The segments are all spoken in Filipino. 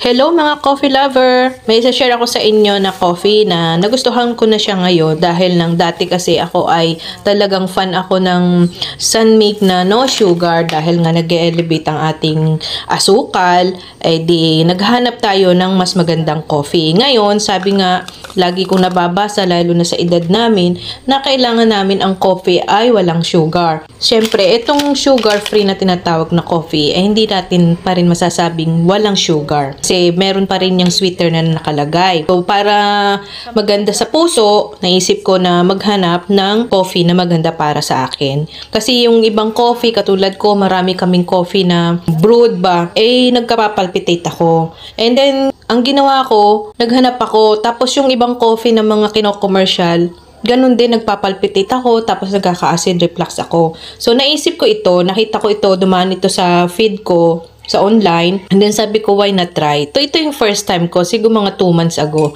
Hello mga coffee lover! May isa-share ako sa inyo na coffee na nagustuhan ko na siya ngayon dahil nang dati kasi ako ay talagang fan ako ng Sunmake na no sugar dahil nga nag-elevate ang ating asukal, di naghanap tayo ng mas magandang coffee. Ngayon, sabi nga, lagi kong nababasa lalo na sa edad namin na kailangan namin ang coffee ay walang sugar. Siyempre, itong sugar-free na tinatawag na coffee ay hindi natin pa rin masasabing walang sugar. Kasi meron pa rin yung sweetener na nakalagay. So, para maganda sa puso, naisip ko na maghanap ng coffee na maganda para sa akin. Kasi yung ibang coffee, katulad ko, marami kaming coffee na brewed ba, nagkapapalpitate ako. And then, ang ginawa ko, naghanap ako, tapos yung ibang coffee na mga kino-commercial, ganun din, nagpapalpitate ako, tapos nagkaka-acid reflux ako. So, naisip ko ito, nakita ko ito, dumaan ito sa feed ko, sa online. And then sabi ko, why not try? Ito yung first time ko, siguro mga 2 months ago.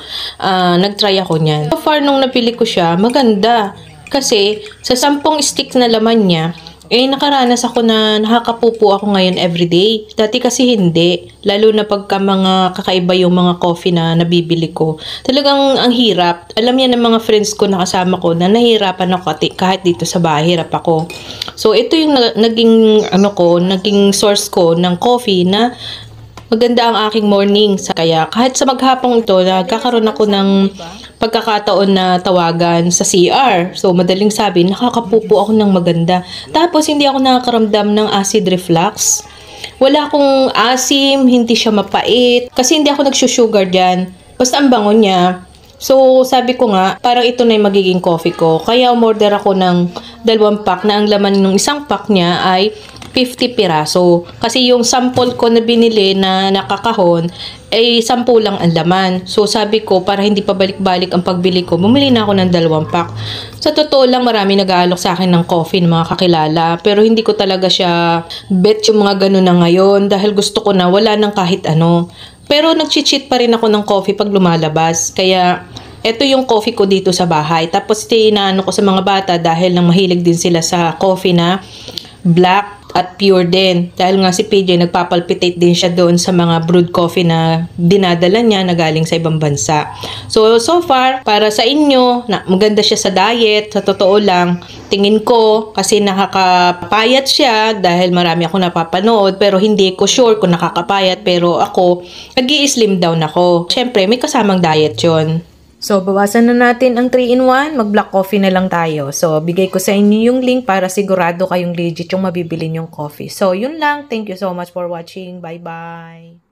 Nag-try ako niyan. So far, nung napili ko siya, maganda. Kasi, sa 10 sticks na laman niya, nakaranas ako na nakakapupo ako ngayon everyday. Dati kasi hindi. Lalo na pagka mga kakaiba yung mga coffee na nabibili ko. Talagang ang hirap. Alam yan ng mga friends ko na kasama ko na nahihirapan ako kahit dito sa bahay, hirap ako. So, ito yung naging source ko ng coffee na maganda ang aking morning. Kaya kahit sa maghapong ito, nagkakaroon ako ng pagkakataon na tawagan sa CR. So, madaling sabi, nakakapupo ako ng maganda. Tapos, hindi ako nakakaramdam ng acid reflux. Wala akong asim, hindi siya mapait. Kasi hindi ako nagsusugar dyan. Basta ang bango niya. So, sabi ko nga, parang ito na yung magiging coffee ko. Kaya umorder ako ng 2 pack na ang laman ng isang pack niya ay 50 piraso. Kasi yung sample ko na binili na nakakahon, 10 lang ang laman. So, sabi ko, para hindi pa balik-balik ang pagbili ko, bumili na ako ng 2 pack. Sa totoo lang, marami nag-aalok sa akin ng coffee ng mga kakilala. Pero hindi ko talaga siya bet yung mga ganun na ngayon dahil gusto ko na wala nang kahit ano. Pero nag-cheat pa rin ako ng coffee pag lumalabas. Kaya, ito yung coffee ko dito sa bahay. Tapos, inaano ko sa mga bata dahil nang mahilig din sila sa coffee na black at pure din. Dahil nga si PJ nagpapalpitate din siya doon sa mga brewed coffee na dinadala niya na galing sa ibang bansa. So far, para sa inyo, maganda siya sa diet. Sa totoo lang, tingin ko kasi nakakapayat siya dahil marami ako napapanood pero hindi ko sure kung nakakapayat. Pero ako, nag-i-slim down ako. Siyempre, may kasamang diet yon. So, bawasan na natin ang 3-in-1, mag-black coffee na lang tayo. So, bigay ko sa inyo yung link para sigurado kayong legit yung mabibili yung coffee. So, yun lang. Thank you so much for watching. Bye-bye!